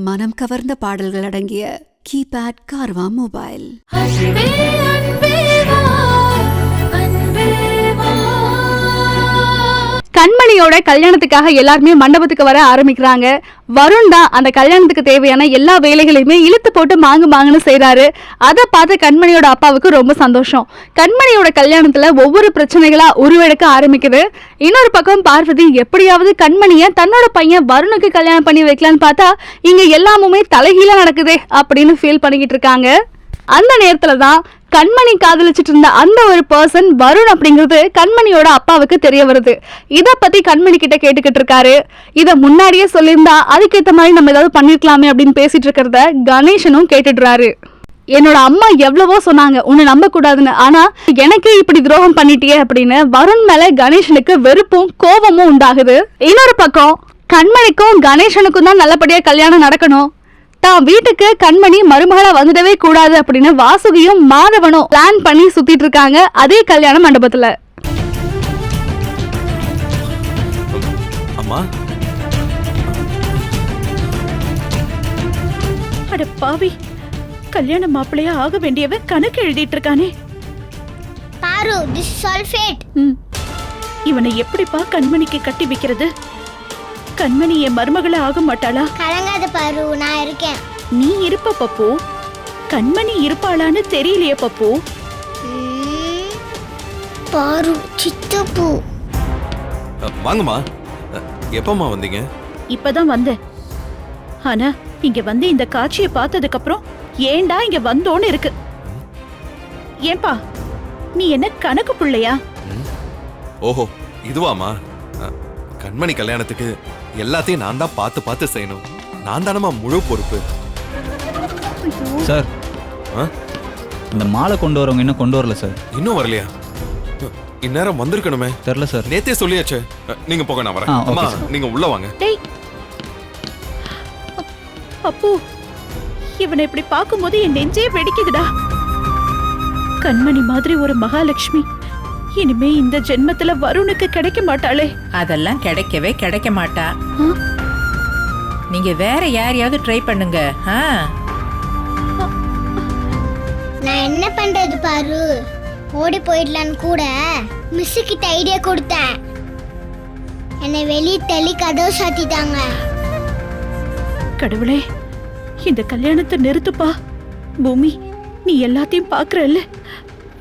மனம் கவர்ந்த பாடல்கள் அடங்கிய கீபேட் கார்வா மொபைல். கண்மணியோட கல்யாணத்துக்காக எல்லாருமே மண்டபத்துக்கு வர ஆரம்பிக்கிறாங்க. வருண் தான் அந்த கல்யாணத்துக்கு தேவையான எல்லா வேலைகளையுமே இழுத்து போட்டு மாங்குன்னு செய்யறாரு. அதை பார்த்து கண்மணியோட அப்பாவுக்கு ரொம்ப சந்தோஷம். கண்மணியோட கல்யாணத்துல ஒவ்வொரு பிரச்சனைகளா உருவெடுக்க ஆரம்பிக்குது. இன்னொரு பக்கம் பார்வதி எப்படியாவது கண்மணிய தன்னோட பையன் வருணுக்கு கல்யாணம் பண்ணி வைக்கலான்னு பார்த்தா இங்க எல்லாமுமே தலைகீழா நடக்குதே அப்படின்னு ஃபீல் பண்ணிக்கிட்டு இருக்காங்க. அந்த நேரத்துல தான் கண்மணி காதலிச்சிட்டு இருந்த அந்த ஒரு பர்சன் வருண் அப்படிங்கிறது கண்மணியோட அப்பாவுக்கு தெரிய வருது. இதை பத்தி கண்மணி கிட்ட கேட்டுக்கிட்டு இருக்காரு. இதை முன்னாடியே சொல்லியிருந்தா அதுக்கேற்ற மாதிரி நம்ம ஏதாவது பண்ணிருக்கலாமே அப்படின்னு பேசிட்டு இருக்கிறத கணேசனும் கேட்டுடுறாரு. என்னோட அம்மா எவ்வளவோ சொன்னாங்க உன்னை நம்ப கூடாதுன்னு, ஆனா எனக்கே இப்படி துரோகம் பண்ணிட்டியே அப்படின்னு வருண் மேல கணேசனுக்கு வெறுப்பும் கோபமும் உண்டாகுது. இன்னொரு பக்கம் கண்மணிக்கும் கணேசனுக்கும் தான் நல்லபடியா கல்யாணம் நடக்கணும், தான் வீட்டுக்கு கண்மணி மருமகளா வந்துடவே கூடாது அப்படின்னு வாசுகியும் மாதவனும் பிளான் பண்ணி சுத்திட்டு இருக்காங்க அதே கல்யாண மண்டபத்துல. அம்மா, அட பாவி, கல்யாண மாப்பிள்ளையா ஆக வேண்டியவ கணக்கு எழுதிட்டு இருக்கானே. பாரு, this is all fate. இவனை எப்படிப்பா கண்மணிக்கு கட்டி வைக்கிறது? கண்மணி என் மருமகளா ஆக மாட்டாளா? கலங்காத பாரு, நான் இருக்கேன். நீ இருப்ப பப்பு, கண்மணி இருப்பாளான்னு தெரியலையே பப்பு. பாரு சித்தப்பு. வாங்கம்மா. எப்பமா வந்தீங்க? இப்பதான் வந்தேன். ஆனா இங்க வந்து இந்த காட்சியை பார்த்ததுக்கு அப்புறம் ஏண்டா இங்க வந்தோன்னு இருக்கு. ஏன்பா, நீ என்ன கணக்கு புள்ளையா? ஓஹோ, இதுவாமா? கண்மணி கல்யாணத்துக்கு எல்லாத்தையும் நான் தான் பார்த்து செய்யணும். நான் தானமா முழு பொறுப்பு. சார், இந்த மாலை கொண்டு வரவங்க இன்னும் கொண்டு வரல சார். இன்னும் வரலையா? இந்நேரம் வந்திருக்கணுமே. தெரியல சார். நேத்தே சொல்லியாச்சு. நீங்க போக, நான் வரேன். அம்மா, நீங்க உள்ள வாங்க. டேய் பப்பு, இவனை இப்படி பார்க்கும்போது என் நெஞ்சே வெடிக்குதுடா. கண்மணி மாதிரி ஒரு மகாலட்சுமி இனிமே இந்த ஜென்மத்துல வருணுக்கு கிடைக்க மாட்டாளே. அதெல்லாம் கிடைக்க மாட்டா. நீங்க வேற யாரையாவது ட்ரை பண்ணுங்க. நான் என்ன பண்றது பாரு, ஓடி போயிடலான்னு கூட மிஸ் கிட்ட ஐடியா கொடுத்தேன். என்னை வெளியே தள்ளி கதவு சாத்திட்டாங்க. கடவுளே, இந்த கல்யாணத்தை நிறுத்துப்பா. பூமி, நீ எல்லாத்தையும் பாக்குறல்ல,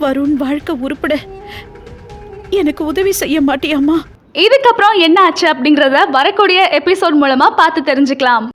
வருண் வாழ்க்கை உருப்பட எனக்கு உதவி செய்ய மாட்டியாமா? இதுக்கப்புறம் என்ன ஆச்சு அப்படிங்கறத வரக்கூடிய எபிசோட் மூலமா பார்த்து தெரிஞ்சுக்கலாம்.